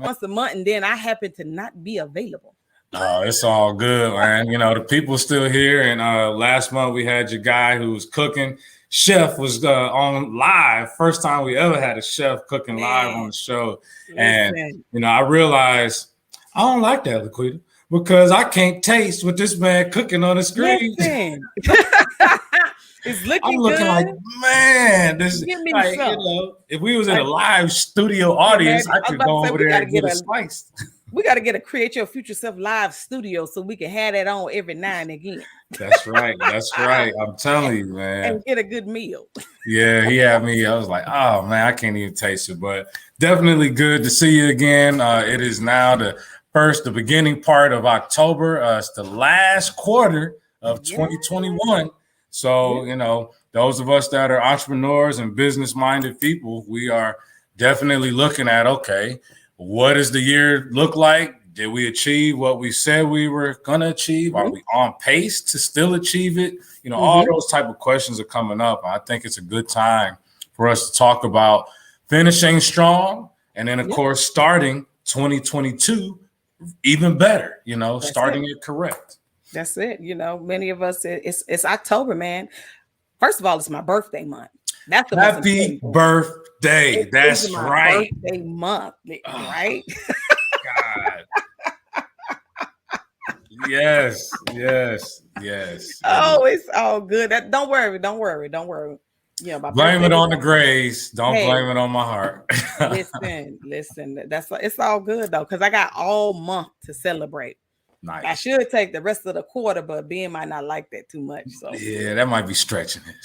once a month, and then I happen to not be available. Oh, it's all good, man. You know, the people still here. And last month we had your guy who was cooking. Chef was on live. First time we ever had a chef cooking live on the show. And, you know, I realized I don't like that, Laquita, because I can't taste what this man cooking on the screen. It's looking I'm looking good. like, man, this is like, you know, if we was in a live studio audience, I could go over there and get a slice. We got to get a Create Your Future Self live studio so we can have that on every now and again. That's right. That's right. I'm telling you, man. And get a good meal. Yeah, he had me. I was like, oh, man, I can't even taste it. But definitely good to see you again. It is now the beginning part of October. It's the last quarter of 2021. So, you know, those of us that are entrepreneurs and business-minded people, we are definitely looking at, okay, what does the year look like? Did we achieve what we said we were going to achieve? Are we on pace to still achieve it? You know, all those type of questions are coming up. I think it's a good time for us to talk about finishing strong and then, of course, starting 2022 even better, you know, starting it correct. That's it. You know, many of us, it's October, man. First of all, it's my birthday month. That's the happy birthday. That's right. Birthday month, right? God. Yes. Oh, it's all good. Don't worry. You know, blame it on the grace. Don't blame it on my heart. listen. It's all good though, because I got all month to celebrate. Nice. I should take the rest of the quarter, but Ben might not like that too much. So yeah, that might be stretching it.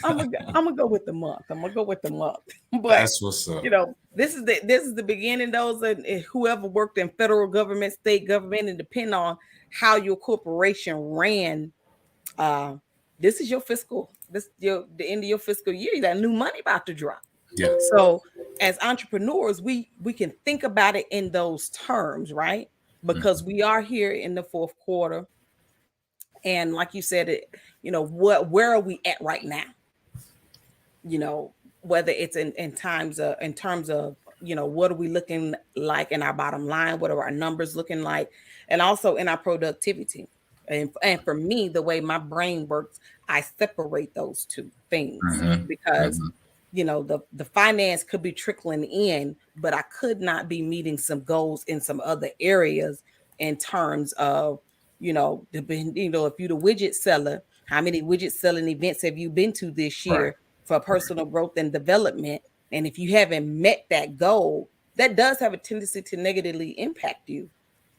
I'm gonna go with the month. But that's what's up. You know, this is the beginning. Those and whoever worked in federal government, state government, and depend on how your corporation ran. This is your fiscal. The end of your fiscal year. You got new money about to drop. Yeah. So as entrepreneurs, we can think about it in those terms, right? Because we are here in the fourth quarter, and like you said, you know, where are we at right now? You know, whether it's in terms of you know, what are we looking like in our bottom line? What are our numbers looking like? And also in our productivity. And for me, the way my brain works, I separate those two things because you know, the finance could be trickling in, but I could not be meeting some goals in some other areas in terms of, you know, if you're the widget seller, how many widget selling events have you been to this year for personal growth and development? And if you haven't met that goal, that does have a tendency to negatively impact you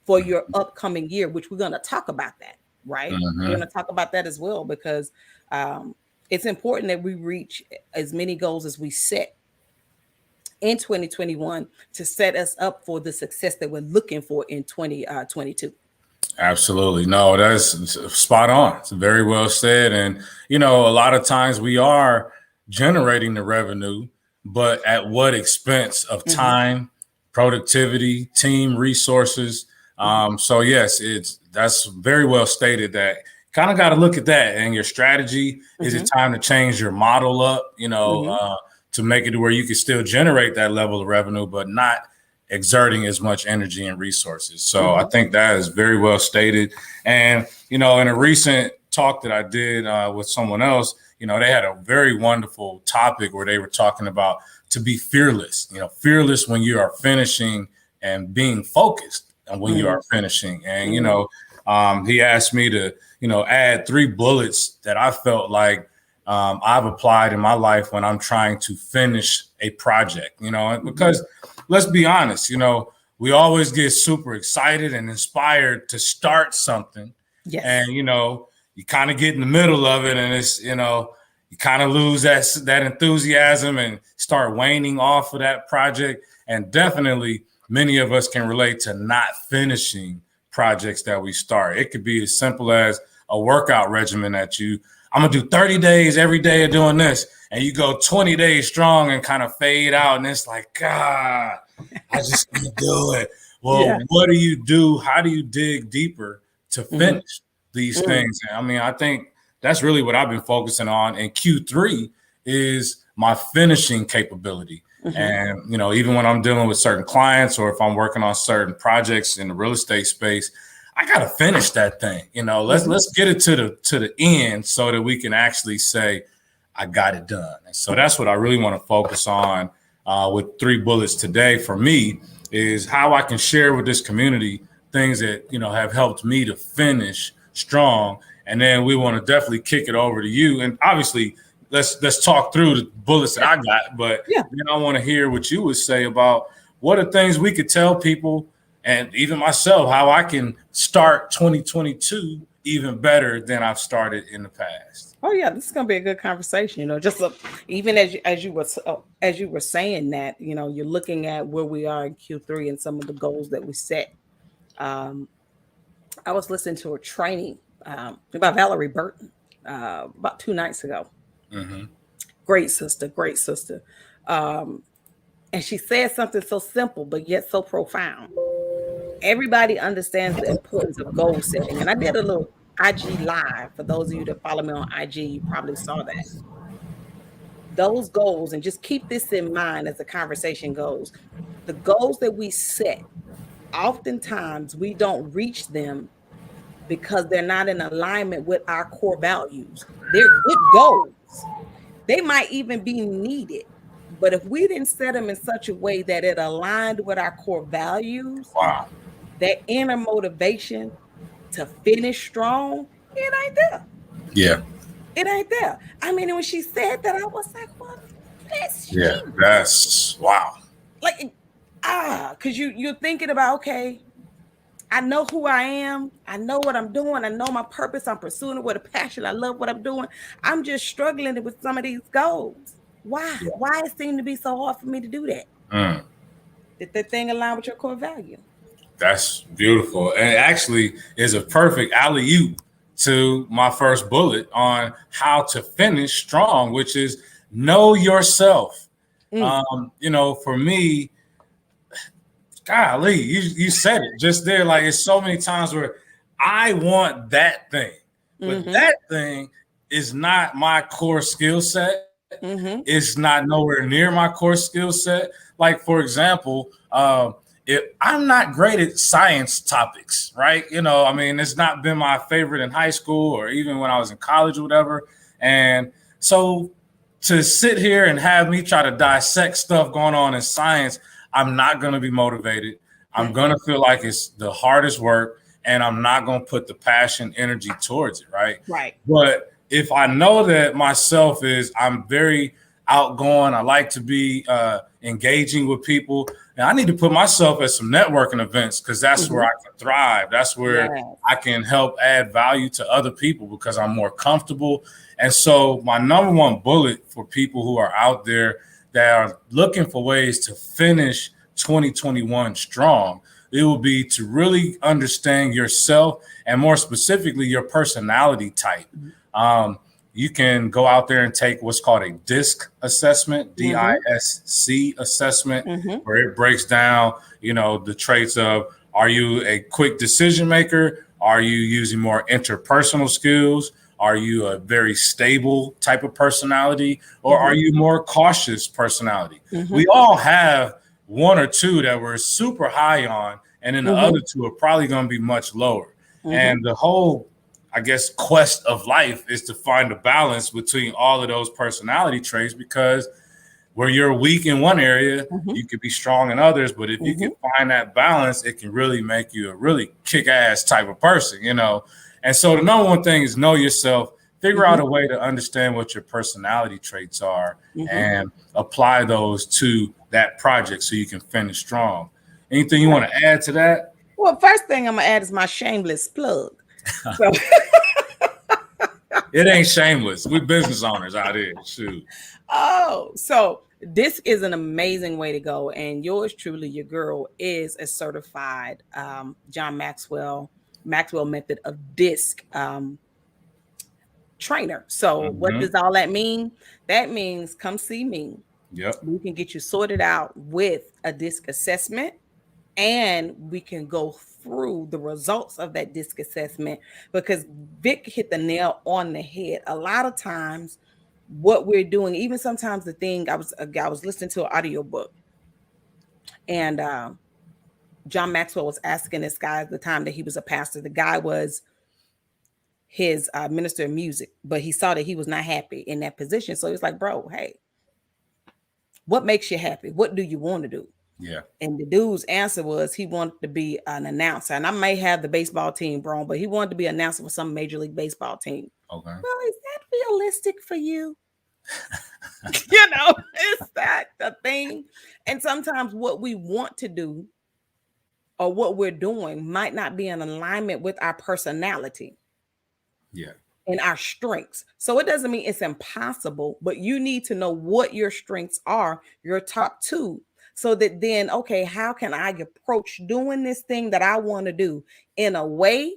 for your upcoming year, which we're going to talk about that, right? We're going to talk about that as well, because it's important that we reach as many goals as we set in 2021 to set us up for the success that we're looking for in 2022. Absolutely. No, that's spot on. It's very well said. And, you know, a lot of times we are generating the revenue, but at what expense of time, productivity, team resources? So, yes, that's very well stated that kind of got to look at that and your strategy. Is it time to change your model up, you know, to make it to where you can still generate that level of revenue, but not exerting as much energy and resources? So I think that is very well stated. And, you know, in a recent talk that I did with someone else, you know, they had a very wonderful topic where they were talking about to be fearless, you know, fearless when you are finishing and being focused on when you are finishing. And, you know, he asked me to, you know, add 3 bullets that I felt like I've applied in my life when I'm trying to finish a project, you know, because let's be honest, you know, we always get super excited and inspired to start something. Yes. And, you know, you kind of get in the middle of it and it's, you know, you kind of lose that enthusiasm and start waning off of that project. And definitely many of us can relate to not finishing projects that we start. It could be as simple as a workout regimen that I'm going to do 30 days every day of doing this. And you go 20 days strong and kind of fade out. And it's like, God, I just can't do it. Well, what do you do? How do you dig deeper to finish these things? And I mean, I think that's really what I've been focusing on in Q3 is my finishing capability. And, even when I'm dealing with certain clients or if I'm working on certain projects in the real estate space, I got to finish that thing. Let's get it to the end so that we can actually say, I got it done. And so that's what I really want to focus on with 3 bullets today for me, is how I can share with this community things that, have helped me to finish strong. And then we want to definitely kick it over to you. And obviously, let's talk through the bullets that I got. But then I want to hear what you would say about what are things we could tell people, and even myself, how I can start 2022 even better than I've started in the past. Oh yeah, this is gonna be a good conversation. Just even as you were saying that, you're looking at where we are in Q3 and some of the goals that we set. I was listening to a training about Valerie Burton about 2 nights ago. Mm-hmm. Great sister. And she said something so simple but yet so profound. Everybody understands the importance of goal setting, and I did a little IG live. For those of you that follow me on IG, you probably saw that. Those goals, and just keep this in mind as the conversation goes, the goals that we set, oftentimes we don't reach them because they're not in alignment with our core values. They're good goals. They might even be needed, but if we didn't set them in such a way that it aligned with our core values, Wow. that inner motivation to finish strong, it ain't there. Yeah. It ain't there. I mean, when she said that, I was like, well, that's That's wow. Like, because you're thinking about, okay, I know who I am. I know what I'm doing. I know my purpose. I'm pursuing it with a passion. I love what I'm doing. I'm just struggling with some of these goals. Why? Yeah. Why it seemed to be so hard for me to do that? Did that thing align with your core value? That's beautiful. And it actually is a perfect alley-oop to my first bullet on how to finish strong, which is know yourself. For me, golly, you said it just there. Like, it's so many times where I want that thing, but that thing is not my core skill set. It's not nowhere near my core skill set. Like, for example, if I'm not great at science topics, right? It's not been my favorite in high school or even when I was in college or whatever. And so to sit here and have me try to dissect stuff going on in science, I'm not going to be motivated. I'm going to feel like it's the hardest work, and I'm not going to put the passion, energy towards it, right? Right. But if I know that myself I'm very outgoing, I like to be engaging with people, and I need to put myself at some networking events because that's where I can thrive. That's where I can help add value to other people because I'm more comfortable. And so my number one bullet for people who are out there that are looking for ways to finish 2021 strong, it will be to really understand yourself and more specifically your personality type. You can go out there and take what's called a DISC assessment, DISC assessment, where it breaks down, the traits of, are you a quick decision maker? Are you using more interpersonal skills? Are you a very stable type of personality, or are you more cautious personality? We all have one or two that we're super high on, and then the other two are probably going to be much lower. And the whole, I guess, quest of life is to find a balance between all of those personality traits, because where you're weak in one area, you could be strong in others. But if you can find that balance, it can really make you a really kick-ass type of person, And so the number one thing is know yourself, figure out a way to understand what your personality traits are and apply those to that project so you can finish strong. Anything you want to add to that? Well, first thing I'm going to add is my shameless plug. So it ain't shameless. We're business owners out here. Shoot. Oh, so this is an amazing way to go. And yours truly, your girl, is a certified John Maxwell method of DISC trainer. So what does all that mean? That means come see me. Yep. We can get you sorted out with a DISC assessment, and we can go through the results of that DISC assessment, because Vic hit the nail on the head. A lot of times what we're doing. Even sometimes the thing I was listening to an audiobook, and John Maxwell was asking this guy at the time that he was a pastor. The guy was his minister of music, but he saw that he was not happy in that position. So he was like, bro, hey, what makes you happy? What do you want to do? Yeah. And the dude's answer was he wanted to be an announcer. And I may have the baseball team wrong, but he wanted to be an announcer for some Major League Baseball team. Okay. Well, is that realistic for you? Is that the thing? And sometimes what we want to do or what we're doing might not be in alignment with our personality. Yeah. And our strengths. So it doesn't mean it's impossible, but you need to know what your strengths are, your top two, so that then, okay, how can I approach doing this thing that I want to do in a way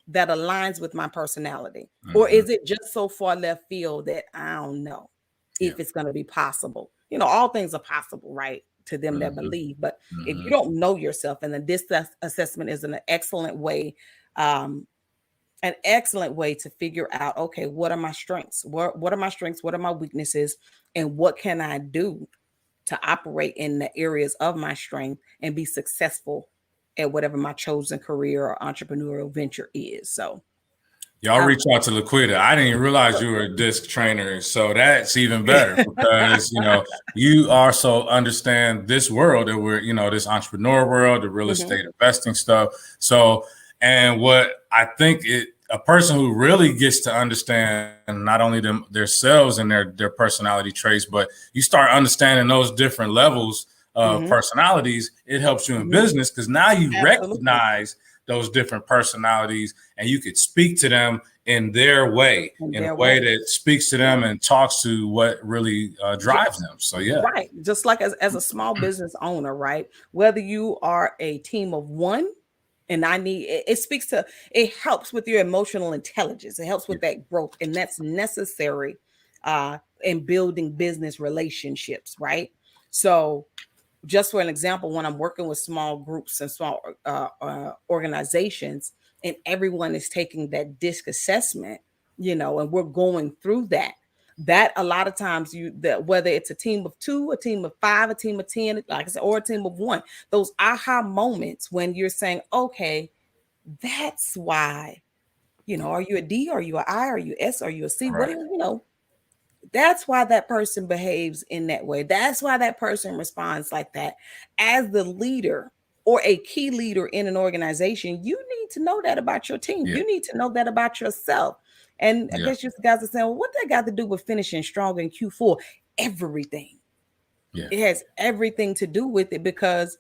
that aligns with my personality? Mm-hmm. Or is it just so far left field that I don't know if it's going to be possible? All things are possible, right? To them that believe. But if you don't know yourself, and the DISC assessment is an excellent way, to figure out, okay, what are my strengths? What are my strengths? What are my weaknesses? And what can I do to operate in the areas of my strength and be successful at whatever my chosen career or entrepreneurial venture is? So y'all reach out to Laquita. I didn't even realize you were a DISC trainer. So that's even better because, you also understand this world that we're, this entrepreneur world, the real estate investing stuff. So, and what I think a person who really gets to understand not only themselves and their personality traits, but you start understanding those different levels of personalities, it helps you in business because now you recognize those different personalities and you could speak to them in their way, in a way that speaks to them and talks to what really drives them. So, yeah. Right. Just like as a small business owner, right? Whether you are a team of one, and it helps with your emotional intelligence. It helps with that growth. And that's necessary in building business relationships, right? So just for an example, when I'm working with small groups and small organizations, and everyone is taking that DISC assessment, and we're going through that a lot of times whether it's a team of 2, a team of 5, a team of 10, like I said, or a team of 1, those aha moments when you're saying, okay, that's why, are you a D? Are you an I? Are you S? Are you a C? Right. That's why that person behaves in that way. That's why that person responds like that. As the leader or a key leader in an organization, you need to know that about your team. Yeah. You need to know that about yourself. And I guess you guys are saying, well, what that got to do with finishing strong in Q4? Everything. Yeah. It has everything to do with it, because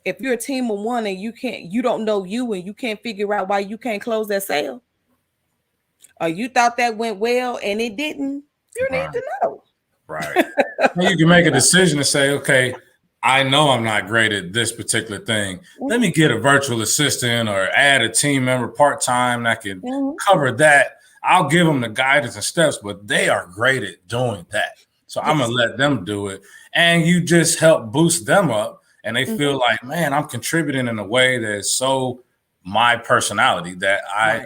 if you're a team of 1 and you don't know you and you can't figure out why you can't close that sale, or you thought that went well and it didn't, you need to know. Right. You can make a decision to say, okay, I know I'm not great at this particular thing. Let me get a virtual assistant or add a team member part-time that can cover that. I'll give them the guidance and steps, but they are great at doing that. So I'm going to let them do it. And you just help boost them up. And they feel like, man, I'm contributing in a way that is so my personality that I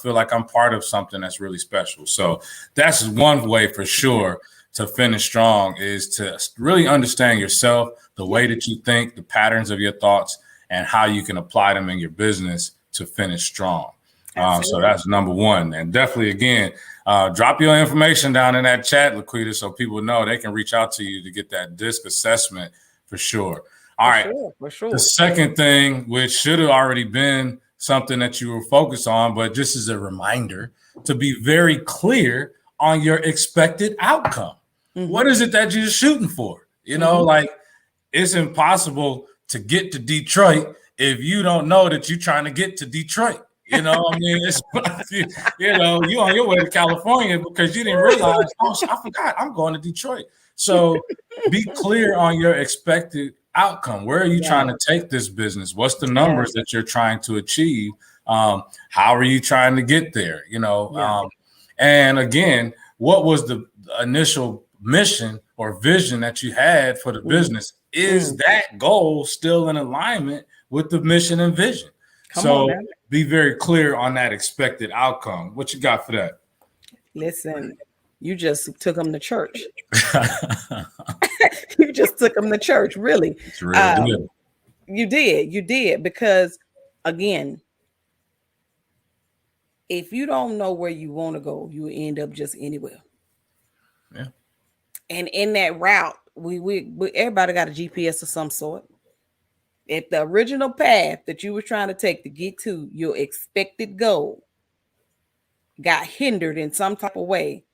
feel like I'm part of something that's really special. So that's one way for sure to finish strong, is to really understand yourself, the way that you think, the patterns of your thoughts, and how you can apply them in your business to finish strong. So that's number 1. And definitely, again, drop your information down in that chat, Laquita, so people know they can reach out to you to get that DISC assessment for sure. All right. For sure. The second thing, which should have already been something that you were focused on, but just as a reminder, to be very clear on your expected outcome. What is it that you're shooting for? Like, it's impossible to get to Detroit if you don't know that you're trying to get to Detroit. It's, you on your way to California because you didn't realize, I forgot I'm going to Detroit. So be clear on your expected outcome. Where are you trying to take this business? What's the numbers that you're trying to achieve? How are you trying to get there? And again, what was the initial mission or vision that you had for the business? Is that goal still in alignment with the mission and vision? Be very clear on that expected outcome. What you got for that? Listen, You just took them to church. You just took them to church, really. It's real Um, deal. you did, because again, if you don't know where you want to go, you end up just anywhere. Yeah, And in that route, we everybody got a GPS of some sort. If the original path that you were trying to take to get to your expected goal got hindered in some type of way,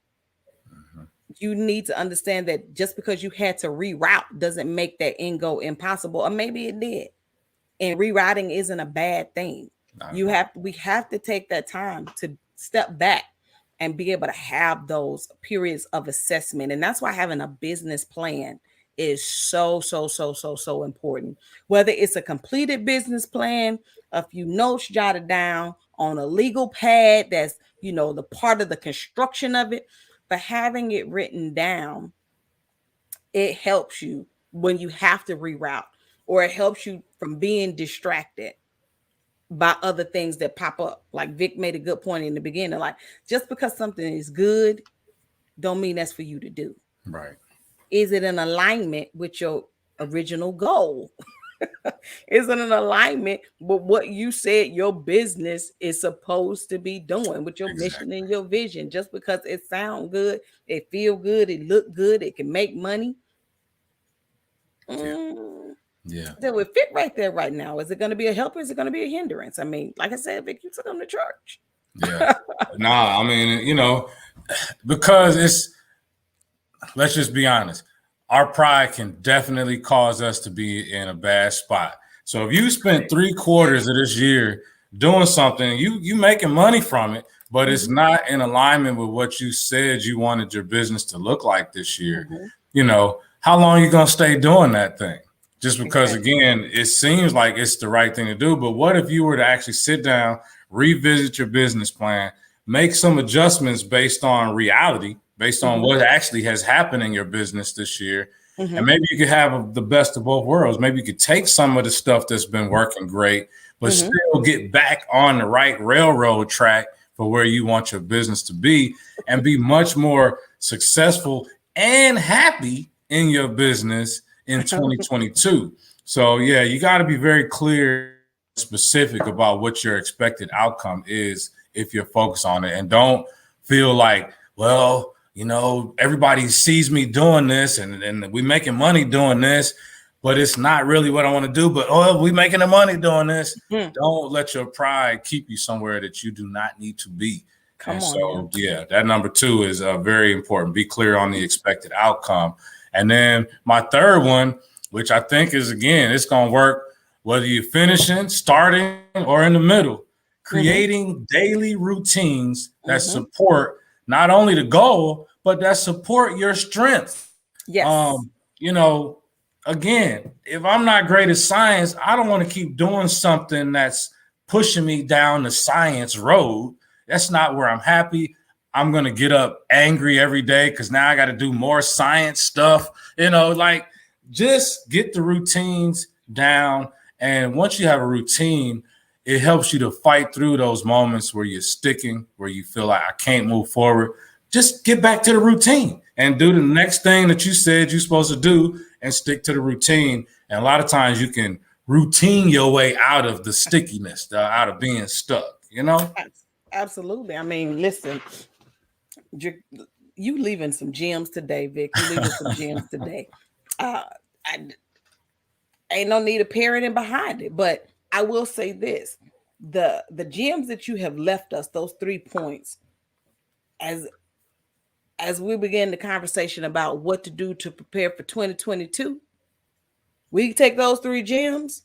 mhm, you need to understand that just because you had to reroute doesn't make that end goal impossible, or maybe it did. And rerouting isn't a bad thing. not at all. We have to take that time to step back and be able to have those periods of assessment. And that's why having a business plan is so important. Whether it's a completed business plan, a few notes jotted down on a legal pad that's, the part of the construction of it, but having it written down, it helps you when you have to reroute, or it helps you from being distracted by other things that pop up. Like Vic made a good point in the beginning. Like, just because something is good, don't mean that's for you to do. Right. Is it in alignment with your original goal? Is it in alignment with what you said your business is supposed to be doing, with your mission Exactly. and your vision? Just because it sound good, it feel good, it look good, it can make money. Yeah. Mm, Yeah. that would fit right there right now. Is it going to be a helper? Is it going to be a hindrance? I mean, like I said, Vic, you took them to church. Yeah. Nah, I mean, because let's just be honest. Our pride can definitely cause us to be in a bad spot. So if you spent 3/4 of this year doing something, you making money from it, but it's Mhm, not in alignment with what you said you wanted your business to look like this year, mhm, how long are you gonna stay doing that thing? Just because exactly. again, it seems like it's the right thing to do. But what if you were to actually sit down, revisit your business plan, make some adjustments based on reality, based on Mhm, what actually has happened in your business this year. And mhm, maybe you could have the best of both worlds. Maybe you could take some of the stuff that's been working great, but mhm. still get back on the right railroad track for where you want your business to be and be much more successful and happy in your business in 2022. So, yeah, you got to be very clear, specific about what your expected outcome is if you're focused on it. And don't feel like, well, everybody sees me doing this and we making money doing this, but it's not really what I want to do. But, we making the money doing this. Mm, Don't let your pride keep you somewhere that you do not need to be. And come on so, now. yeah, that number two is very important. Be clear on the expected outcome. And then my third one, which I think is, again, it's going to work whether you're finishing, starting, or in the middle. Mhm, Creating daily routines that mhm. support not only the goal, but that support your strength. Yes. Um, you know, Again, if I'm not great at science, I don't want to keep doing something that's pushing me down the science road. That's not where I'm happy. I'm going to get up angry every day because now I got to do more science stuff. Like just get the routines down. And once you have a routine, it helps you to fight through those moments where you're sticking, where you feel like I can't move forward. Just get back to the routine and do the next thing that you said you're supposed to do and stick to the routine. And a lot of times you can routine your way out of the stickiness, out of being stuck. Absolutely. I mean, listen, you you leaving some gems today, Vic. You leaving some gems today. Uh, I ain't no need of parenting behind it, but I will say this: the gems that you have left us, those 3 points, as we begin the conversation about what to do to prepare for 2022, we can take those 3 gems,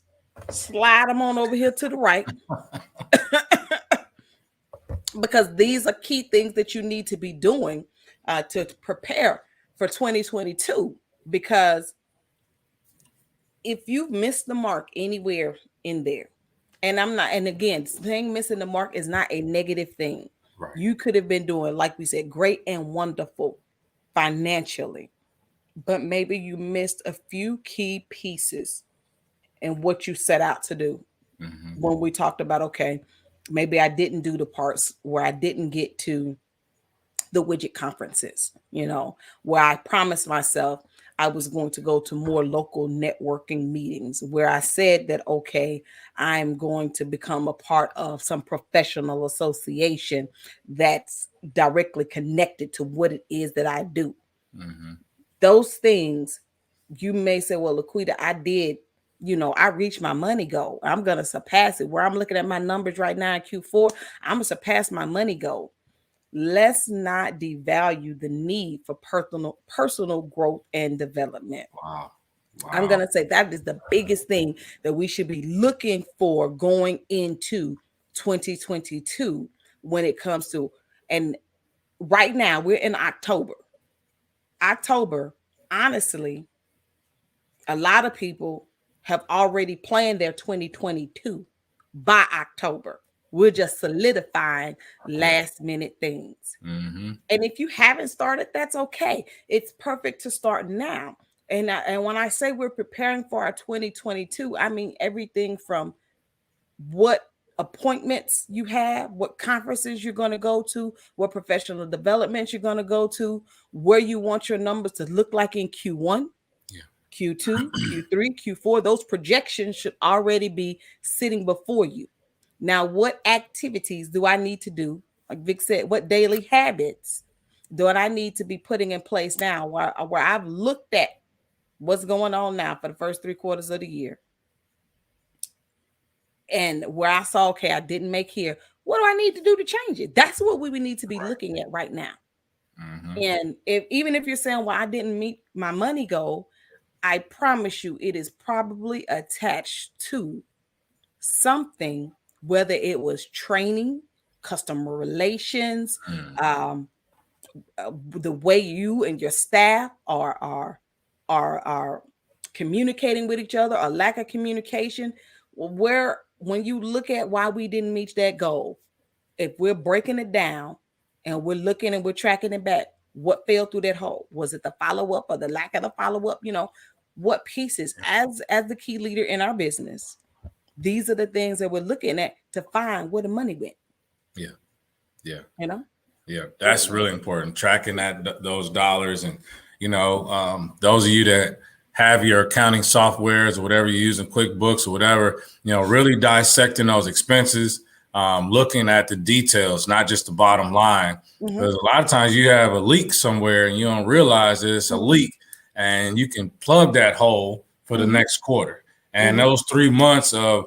slide them on over here to the right, because these are key things that you need to be doing to prepare for 2022. Because if you've missed the mark anywhere in there, and I'm not, and again, saying missing the mark is not a negative thing. Right. You could have been doing, like we said, great and wonderful financially, but maybe you missed a few key pieces in what you set out to do. Mm-hmm. When we talked about, okay, maybe I didn't do the parts where I didn't get to the widget conferences, where I promised myself I was going to go to more local networking meetings, where I said that, okay, I'm going to become a part of some professional association that's directly connected to what it is that I do. Mm-hmm. Those things, you may say, well, Laquita, I did, I reached my money goal. I'm going to surpass it. Where I'm looking at my numbers right now in Q4, I'm going to surpass my money goal. Let's not devalue the need for personal growth and development. Wow. I'm Wow. going to say that is the biggest thing that we should be looking for going into 2022 when it comes to, and right now we're in October. October, honestly, a lot of people have already planned their 2022 by October. We're just solidifying Yeah. last minute things. Mm-hmm. And if you haven't started, that's okay. It's perfect to start now. And when I say we're preparing for our 2022, I mean everything from what appointments you have, what conferences you're going to go to, what professional developments you're going to go to, where you want your numbers to look like in Q1, Yeah. Q2, Q3, Q4. Those projections should already be sitting before you. Now, what activities do I need to do? Like Vic said, what daily habits do I need to be putting in place now where I've looked at what's going on now for the first 3 quarters of the year? And where I saw, okay, I didn't make here. What do I need to do to change it? That's what we need to be looking at right now. Mm-hmm. And even if you're saying, well, I didn't meet my money goal, I promise you it is probably attached to something, whether it was training, customer relations, Mm-hmm. the way you and your staff are communicating with each other, or lack of communication. Where when you look at why we didn't reach that goal, if we're breaking it down and we're looking and we're tracking it back, what fell through that hole? Was it the follow-up or the lack of the follow-up? What pieces, as the key leader in our business, these are the things that we're looking at to find where the money went. Yeah. Yeah. You know? Yeah, that's really important. Tracking those dollars, and those of you that have your accounting softwares or whatever you use in QuickBooks or whatever, really dissecting those expenses, looking at the details, not just the bottom line. Mm-hmm. Because a lot of times you have a leak somewhere and you don't realize that it's a leak, and you can plug that hole for the next quarter. And those 3 months of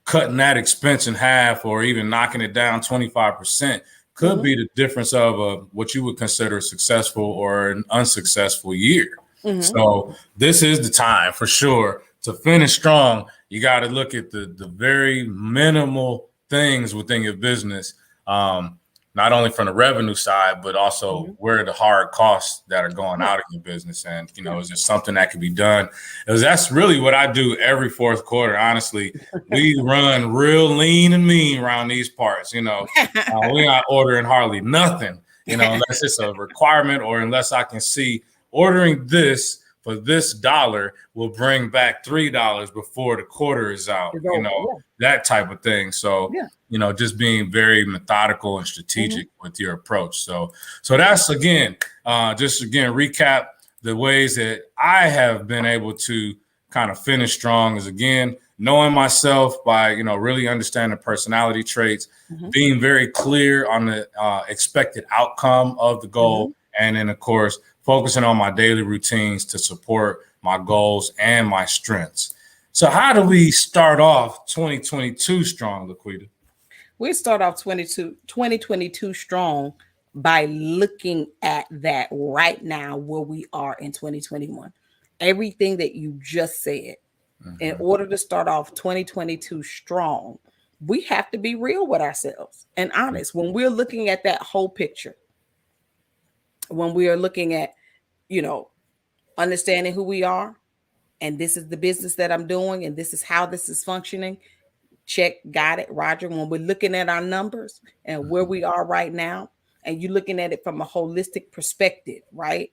cutting that expense in half or even knocking it down 25% could be the difference of what you would consider a successful or an unsuccessful year. So this is the time for sure to finish strong. You got to look at the very minimal things within your business, not only from the revenue side, but also where are the hard costs that are going out of your business. And, is there something that can be done? Because that's really what I do every fourth quarter. Honestly, we run real lean and mean around these parts. We're not ordering hardly nothing, unless it's a requirement or unless I can see ordering this for this dollar will bring back $3 before the quarter is out, that type of thing. So, just being very methodical and strategic with your approach. So that's recap the ways that I have been able to kind of finish strong is, again, knowing myself by, really understanding personality traits, being very clear on the expected outcome of the goal. And then, of course, focusing on my daily routines to support my goals and my strengths. So how do we start off 2022 strong, Laquita? We start off 2022 strong by looking at that right now where we are in 2021. Everything that you just said. In order to start off 2022 strong, we have to be real with ourselves and honest. When we're looking at that whole picture, when we are looking at, understanding who we are, and this is the business that I'm doing, and this is how this is functioning. Check, got it, Roger. When we're looking at our numbers and where we are right now, and you're looking at it from a holistic perspective, right?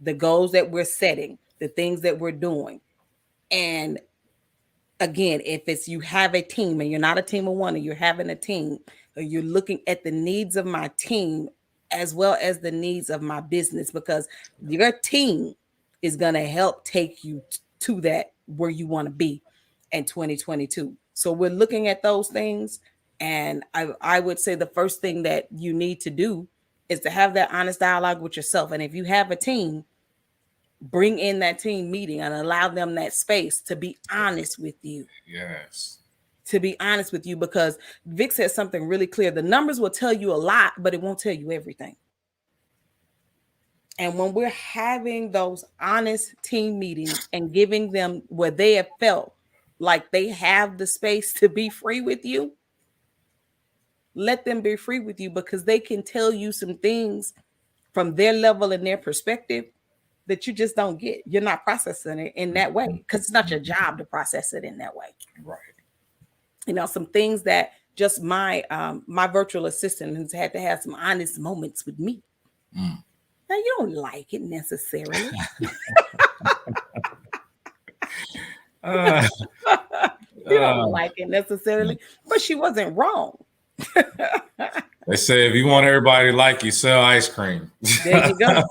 The goals that we're setting, the things that we're doing. And again, if it's you have a team and you're not a team of one, and you're having a team, or you're looking at the needs of my team as well as the needs of my business, because your team is going to help take you to that where you want to be in 2022. So we're looking at those things. And I would say the first thing that you need to do is to have that honest dialogue with yourself. And if you have a team, bring in that team meeting and allow them that space to be honest with you. Yes. To be honest with you, because Vic said something really clear. The numbers will tell you a lot, but it won't tell you everything. And when we're having those honest team meetings and giving them where they have felt like they have the space to be free with you, let them be free with you, because they can tell you some things from their level and their perspective that you just don't get. You're not processing it in that way because it's not your job to process it in that way. Right. You know, some things that just my virtual assistant has had to have some honest moments with me. Now, you don't like it necessarily. You don't like it necessarily, but she wasn't wrong. They say if you want everybody to like you, sell ice cream. There you go.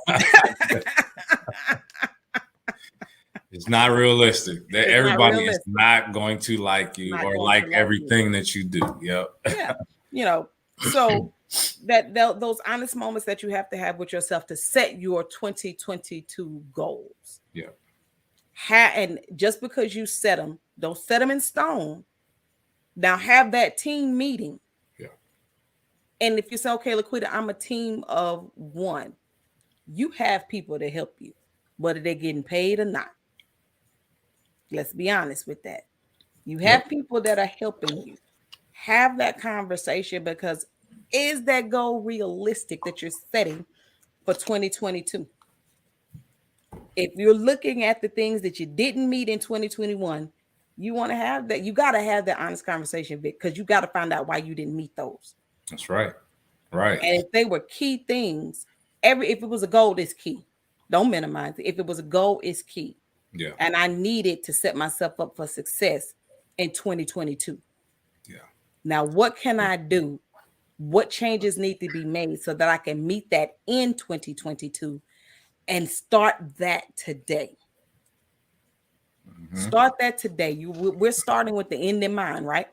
It's not realistic. That everybody is not going to like you or like everything that you do. Yep. Yeah. You know, so those honest moments that you have to have with yourself to set your 2022 goals. Yeah. And just because you set them, don't set them in stone. Now have that team meeting. Yeah. And if you say, okay, Laquita, I'm a team of one, you have people to help you, whether they're getting paid or not. Let's be honest with that. You have people that are helping you. Have that conversation, because is that goal realistic that you're setting for 2022? If you're looking at the things that you didn't meet in 2021, you want to have that. You got to have that honest conversation, Vic, because you got to find out why you didn't meet those. That's right. Right. And if they were key things, if it was a goal, it's key. Don't minimize it. If it was a goal, it's key. Yeah. And I needed to set myself up for success in 2022. Yeah. Now, what can I do? What changes need to be made so that I can meet that in 2022 and start that today? Start that today. We're starting with the end in mind, right?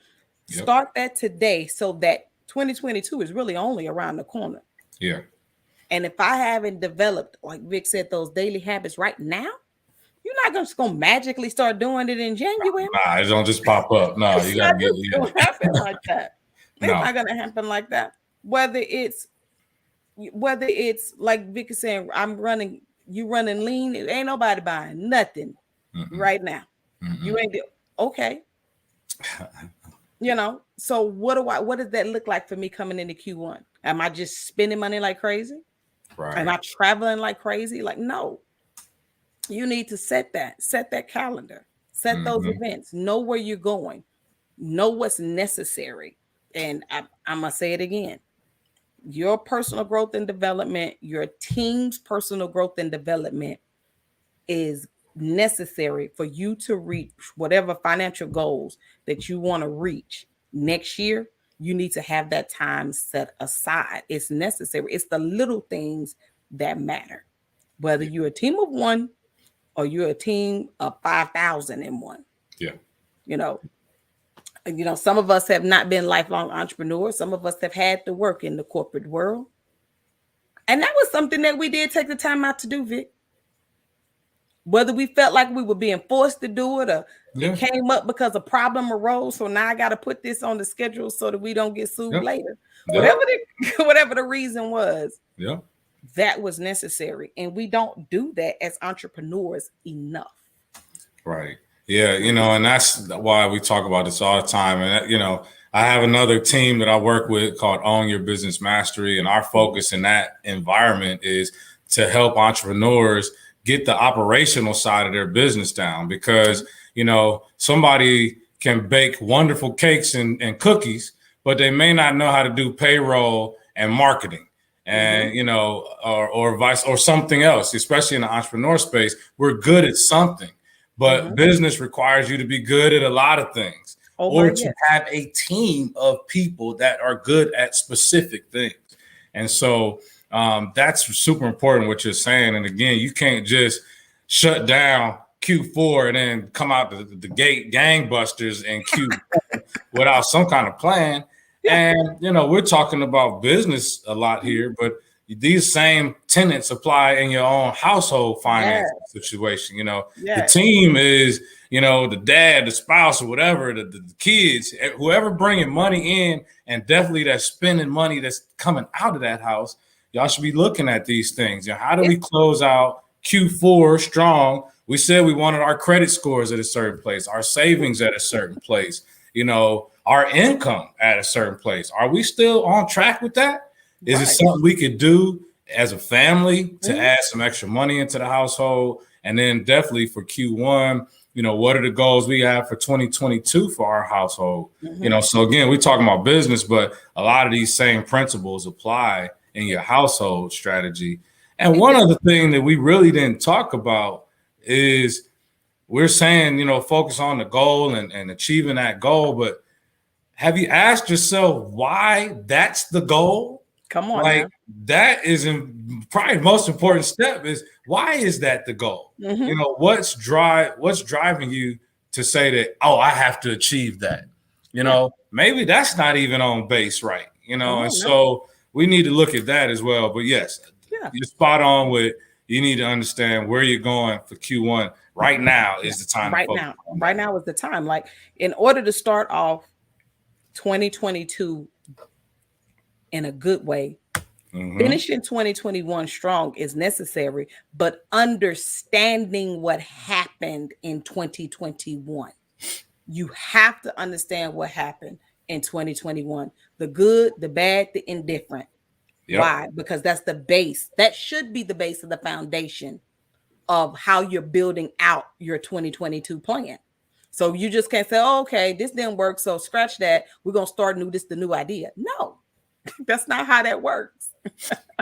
Yep. Start that today so that 2022 is really only around the corner. Yeah. And if I haven't developed, like Vic said, those daily habits right now, you're not just going to magically start doing it in January. Nah, it don't just pop up. No, you got to get it. It's happen like that. It's not going to happen like that. Whether it's like Vic is saying, you running lean, ain't nobody buying nothing right now. You ain't okay. You know, so what does that look like for me coming into Q1? Am I just spending money like crazy? Right. Am I traveling like crazy? Like, no. You need to set that calendar, set those events, know where you're going, know what's necessary. And I'm going to say it again. Your personal growth and development, your team's personal growth and development is necessary for you to reach whatever financial goals that you want to reach next year. You need to have that time set aside. It's necessary. It's the little things that matter. Whether you're a team of one or you're a team of 5,001. Yeah. You know, some of us have not been lifelong entrepreneurs. Some of us have had to work in the corporate world. And that was something that we did take the time out to do, Vic. Whether we felt like we were being forced to do it or it came up because a problem arose. So now I got to put this on the schedule so that we don't get sued later. Whatever the reason was. Yeah. That was necessary. And we don't do that as entrepreneurs enough. Right. Yeah. You know, and that's why we talk about this all the time. And, you know, I have another team that I work with called Own Your Business Mastery. And our focus in that environment is to help entrepreneurs get the operational side of their business down, because, you know, somebody can bake wonderful cakes and cookies, but they may not know how to do payroll and marketing. And, you know, or something else, especially in the entrepreneur space. We're good at something, but business requires you to be good at a lot of things, or to have a team of people that are good at specific things. And so That's super important what you're saying. And again, you can't just shut down Q4 and then come out the gate gangbusters in Q4 without some kind of plan. Yeah. And, we're talking about business a lot here, but these same tenets apply in your own household finance situation. The team is, the dad, the spouse, or whatever, the kids, whoever bringing money in, and definitely that's spending money that's coming out of that house. Y'all should be looking at these things. How do we close out Q4 strong? We said we wanted our credit scores at a certain place, our savings at a certain place, our income at a certain place. Are we still on track with that? Is it something we could do as a family to add some extra money into the household? And then definitely for Q1, what are the goals we have for 2022 for our household? So again, we're talking about business, but a lot of these same principles apply in your household strategy. And one other thing that we really didn't talk about is we're saying, focus on the goal and achieving that goal. But have you asked yourself why that's the goal? Come on, that is probably the most important step is why is that the goal? What's driving you to say that, I have to achieve that? Maybe that's not even on base, right? So we need to look at that as well. But yes, you're spot on with, you need to understand where you're going for Q1. Right now is the time. Right now is the time. Like, in order to start off 2022 in a good way, finishing 2021 strong is necessary, but understanding what happened in 2021. You have to understand what happened in 2021. The good, the bad, the indifferent. Why? Because that's the base. That should be the base of the foundation of how you're building out your 2022 plan. So you just can't say, okay, this didn't work, so scratch that. We're going to start the new idea. No, that's not how that works.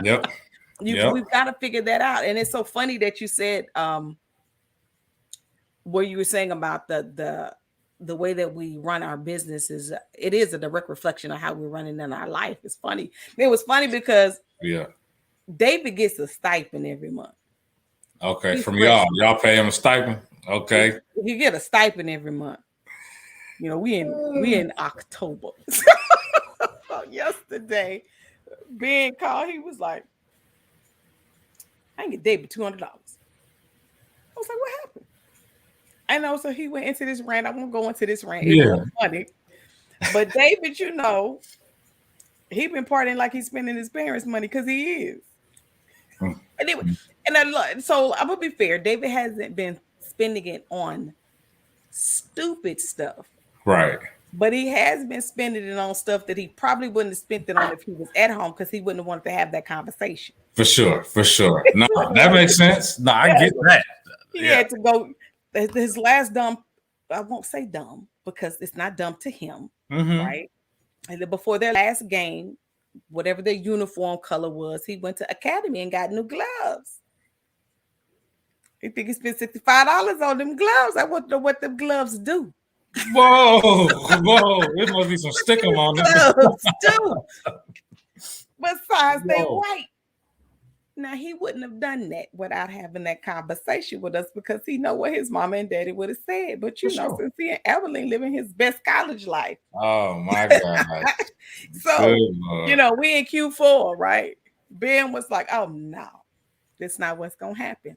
We've got to figure that out. And it's so funny that you said what you were saying about the way that we run our business it is a direct reflection of how we're running in our life. It's funny. It was funny because David gets a stipend every month. Okay, from y'all pay him a stipend. Okay, you get a stipend every month. We in October. Yesterday, Ben called. He was like, "I can get David $200." I was like, "What happened?" I know. So he went into this rant. I won't go into this rant. It was funny, but David, he been partying like he's spending his parents' money because he is. So I'm gonna be fair. David hasn't been spending it on stupid stuff, right? But he has been spending it on stuff that he probably wouldn't have spent it on if he was at home, because he wouldn't have wanted to have that conversation. For sure. No, that makes sense. No, I get that. He had to go. His last dumb, I won't say dumb because it's not dumb to him, right? And then before their last game, whatever their uniform color was, he went to Academy and got new gloves. He think he spent $65 on them gloves. I want to know what them gloves do. Whoa! There must be some stickum on them. Besides, they white. Now, he wouldn't have done that without having that conversation with us, because he know what his mama and daddy would have said. But since he and Evelyn living his best college life. Oh my God. So, we in Q4, right? Ben was like, "Oh no, that's not what's gonna happen.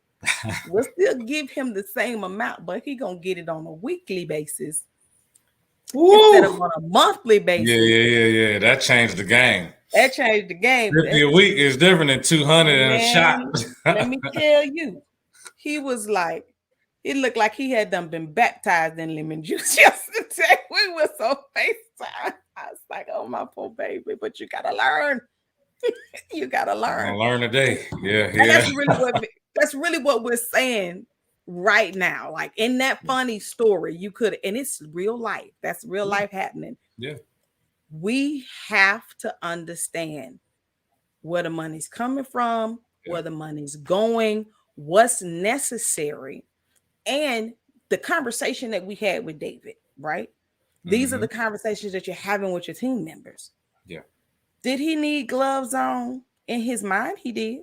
We'll still give him the same amount, but he gonna get it on a weekly basis instead of on a monthly basis." Yeah. That changed the game. That changed the game. 50 a week is different than 200 in a shot. Let me tell you, he was like, it looked like he had been baptized in lemon juice yesterday. We were so FaceTime. I was like, "Oh, my poor baby," but you gotta learn. You gotta learn. I'll learn today. Yeah. That's really what we're saying right now. Like, in that funny story, you could, and it's real life. That's real life happening. Yeah. We have to understand where the money's coming from, where the money's going, what's necessary, and the conversation that we had with David, right? These are the conversations that you're having with your team members. Yeah. Did he need gloves on? In his mind, he did.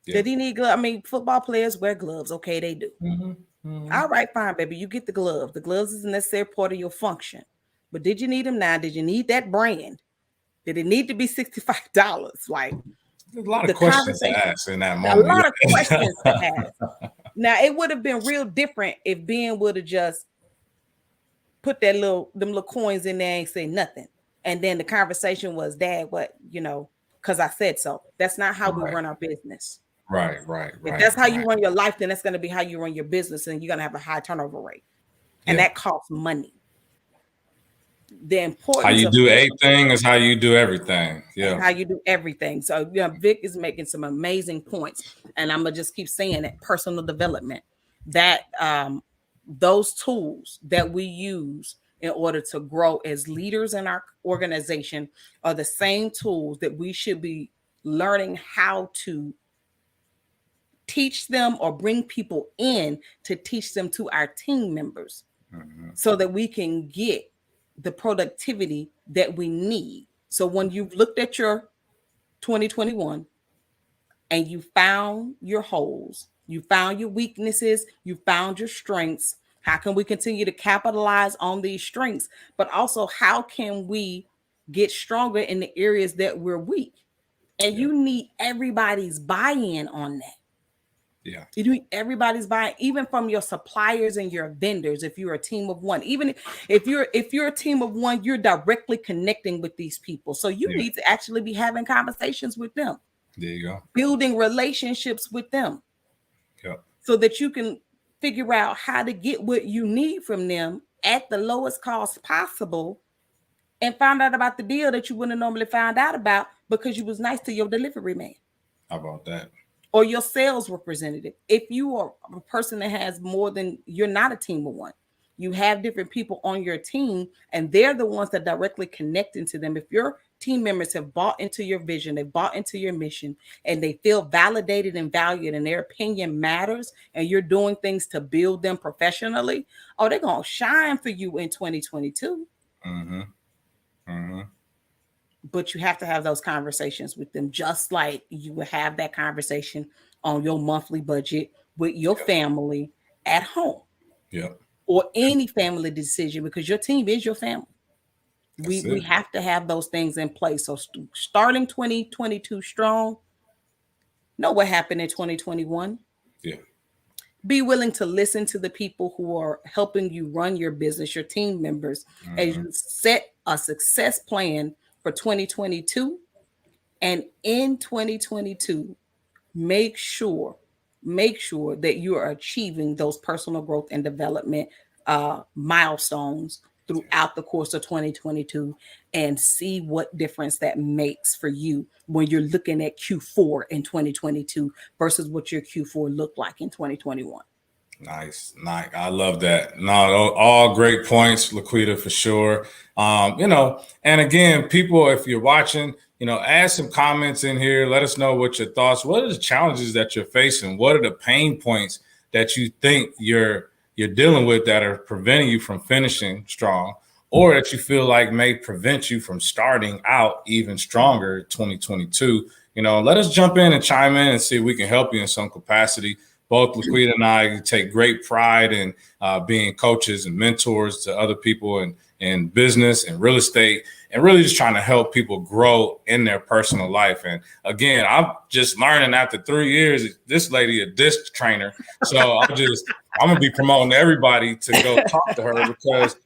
Yeah. Did he need gloves? I mean, football players wear gloves. Okay, they do. All right, fine, baby. You get the glove. The gloves is a necessary part of your function. But did you need them now? Did you need that brand? Did it need to be $65? Like, There's a lot the of questions to conversation, ask in that a moment. lot of questions to ask. Now, it would have been real different if Ben would have just put them little coins in there and say nothing. And then the conversation was, Dad, what, because I said so. That's not how we Right. run our business. Right. If that's how you run your life, then that's going to be how you run your business, and you're going to have a high turnover rate. And that costs money. The importance how you of do a thing is how you do everything. Yeah. how you do everything. So Vic is making some amazing points, and I'm gonna just keep saying it. Personal development, that those tools that we use in order to grow as leaders in our organization are the same tools that we should be learning how to teach them or bring people in to teach them to our team members, so that we can get the productivity that we need. So when you've looked at your 2021 and you found your holes, you found your weaknesses, you found your strengths, how can we continue to capitalize on these strengths? But also, how can we get stronger in the areas that we're weak? And you need everybody's buy-in on that. Yeah. You need everybody's buy-in, even from your suppliers and your vendors. If you're a team of one, even if you're a team of one, you're directly connecting with these people. So you need to actually be having conversations with them. There you go. Building relationships with them. Yep. So that you can figure out how to get what you need from them at the lowest cost possible, and find out about the deal that you wouldn't have normally found out about because you was nice to your delivery man. How about that? Or your sales representative. If you are a person that has more than, you're not a team of one. You have different people on your team, and they're the ones that directly connect into them. If your team members have bought into your vision, they bought into your mission, and they feel validated and valued, and their opinion matters, and you're doing things to build them professionally, oh, they're going to shine for you in 2022. But you have to have those conversations with them, just like you would have that conversation on your monthly budget with your family at home. Or any family decision, because your team is your family. We have to have those things in place. So starting 2022 strong, know what happened in 2021. Be willing to listen to the people who are helping you run your business, your team members, as you set a success plan for 2022. And in 2022, make sure that you are achieving those personal growth and development milestones throughout the course of 2022, and see what difference that makes for you when you're looking at Q4 in 2022 versus what your Q4 looked like in 2021. Nice. I love that. No, all great points, Laquita, for sure. And again, people, if you're watching, add some comments in here. Let us know what your thoughts. What are the challenges that you're facing? What are the pain points that you think you're dealing with that are preventing you from finishing strong, or that you feel like may prevent you from starting out even stronger 2022? Let us jump in and chime in and see if we can help you in some capacity. Both Laquita and I take great pride in being coaches and mentors to other people in business and real estate, and really just trying to help people grow in their personal life. And again, I'm just learning after 3 years, this lady a disc trainer. So I'm going to be promoting everybody to go talk to her, because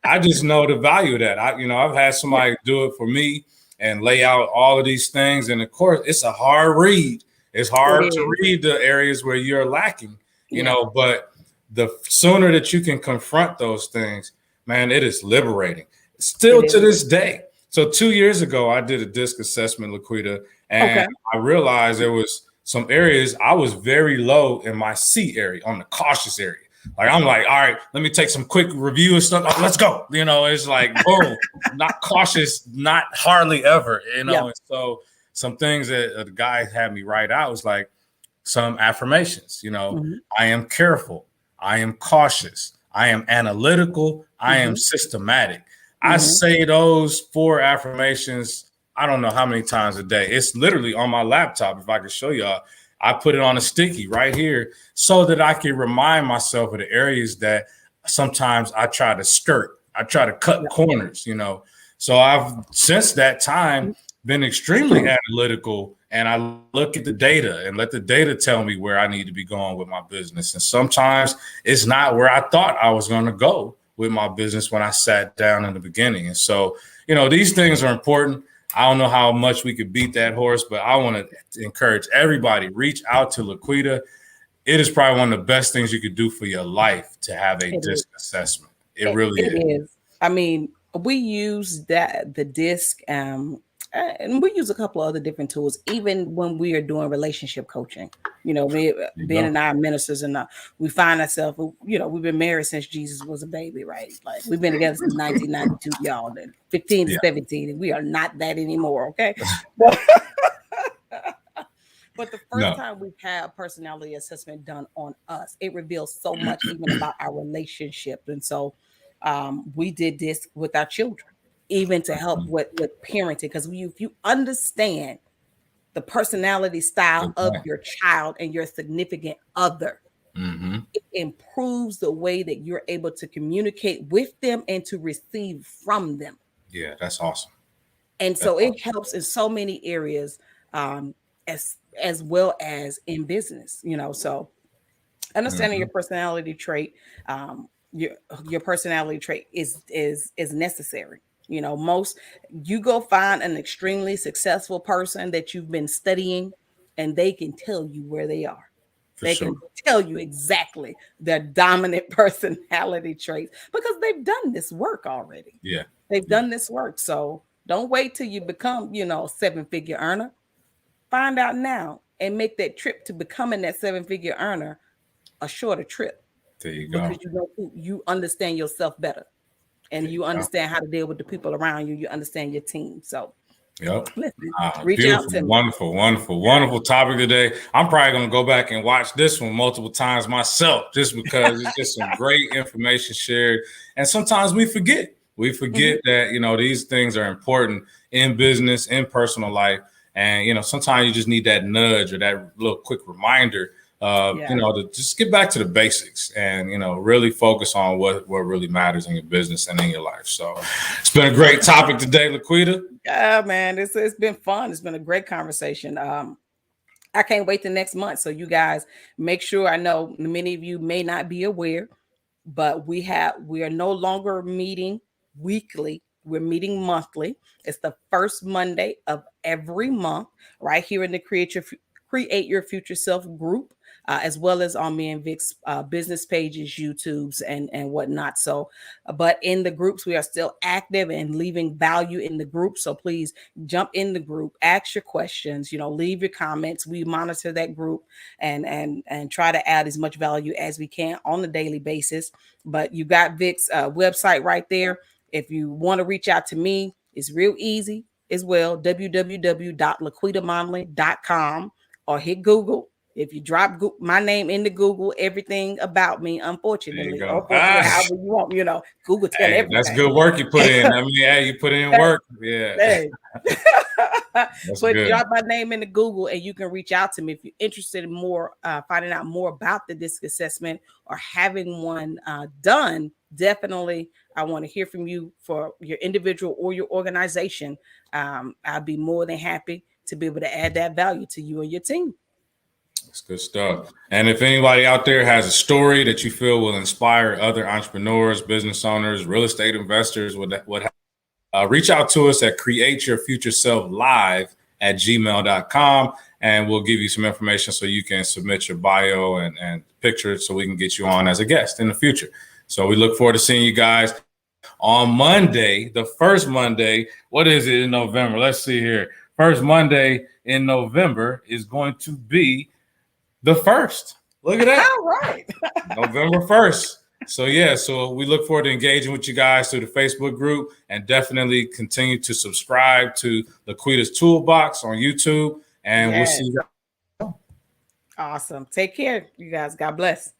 I just know the value of that. I've had somebody do it for me and lay out all of these things. And of course, it's a hard read. It's hard to read the areas where you're lacking, but the sooner that you can confront those things, man, it is liberating. Still to this day. So 2 years ago, I did a disc assessment, Laquita, and I realized there was some areas I was very low in my C area, on the cautious area. Like, I'm like, all right, let me take some quick review and stuff. Oh, let's go. It's like, boom, not cautious, not hardly ever, And so some things that the guy had me write out was like some affirmations, I am careful. I am cautious. I am analytical. I am systematic. I say those 4 affirmations I don't know how many times a day. It's literally on my laptop. If I could show y'all, I put it on a sticky right here so that I can remind myself of the areas that sometimes I try to skirt. I try to cut corners, you know. So I've, since that time, been extremely analytical, and I look at the data and let the data tell me where I need to be going with my business. And sometimes it's not where I thought I was going to go with my business when I sat down in the beginning. And so, you know, these things are important. I don't know how much we could beat that horse, but I want to encourage everybody, reach out to Laquita. It is probably one of the best things you could do for your life to have a DISC assessment. It really is. I mean, we use the DISC, and we use a couple of other different tools, even when we are doing relationship coaching. You know, Ben and I are ministers, and we find ourselves, you know, we've been married since Jesus was a baby, right? Like, we've been together since 1992, y'all, and 15 to 17, and we are not that anymore, okay? But the first time we've had a personality assessment done on us, it reveals so much even about our relationship. And so we did this with our children, even to help with parenting, because if you understand the personality style of your child and your significant other, it improves the way that you're able to communicate with them and to receive from them. Yeah, that's awesome. And so it helps in so many areas, as well as in business, you know. So understanding your personality trait, your personality trait is necessary. You know, you go find an extremely successful person that you've been studying, and they can tell you where they are. They can tell you exactly their dominant personality traits because they've done this work already. Yeah, they've done this work. So don't wait till you become, you know, a 7-figure earner. Find out now and make that trip to becoming that 7-figure earner a shorter trip. There you go. Because you understand yourself better, and you understand how to deal with the people around you. You understand your team. So, reach out to me. Wonderful topic today. I'm probably going to go back and watch this one multiple times myself, just because it's just some great information shared. And sometimes we forget. That, you know, these things are important in business, in personal life. And, you know, sometimes you just need that nudge or that little quick reminder, you know, to just get back to the basics and, you know, really focus on what really matters in your business and in your life. So it's been a great topic today, Laquita. Yeah, man, it's been fun. It's been a great conversation. I can't wait the next month. So you guys make sure, I know many of you may not be aware, but we are no longer meeting weekly. We're meeting monthly. It's the first Monday of every month, right here in the Create Your Future Self group, as well as on me and Vic's business pages, YouTubes, and whatnot. So, but in the groups, we are still active and leaving value in the group. So please jump in the group, ask your questions, you know, leave your comments. We monitor that group and try to add as much value as we can on a daily basis. But you got Vic's website right there. If you want to reach out to me, it's real easy as well, www.laquitamonley.com, or hit Google. If you drop my name into Google, everything about me, unfortunately, however you want, you know, Google tell everything. That's good work you put in. I mean, you put in work. Yeah. But drop my name into Google and you can reach out to me if you're interested in more, finding out more about the DISC assessment or having one done. Definitely, I want to hear from you for your individual or your organization. I'll be more than happy to be able to add that value to you and your team. That's good stuff. And if anybody out there has a story that you feel will inspire other entrepreneurs, business owners, real estate investors, reach out to us at createyourfutureselflive@gmail.com, and we'll give you some information so you can submit your bio and pictures so we can get you on as a guest in the future. So we look forward to seeing you guys on Monday, the first Monday. What is it in November? Let's see here. First Monday in November is going to be the 1st. Look at that. All right. November 1st. So we look forward to engaging with you guys through the Facebook group, and definitely continue to subscribe to Laquita's Toolbox on YouTube, and we'll see you guys. Awesome. Take care, you guys. God bless.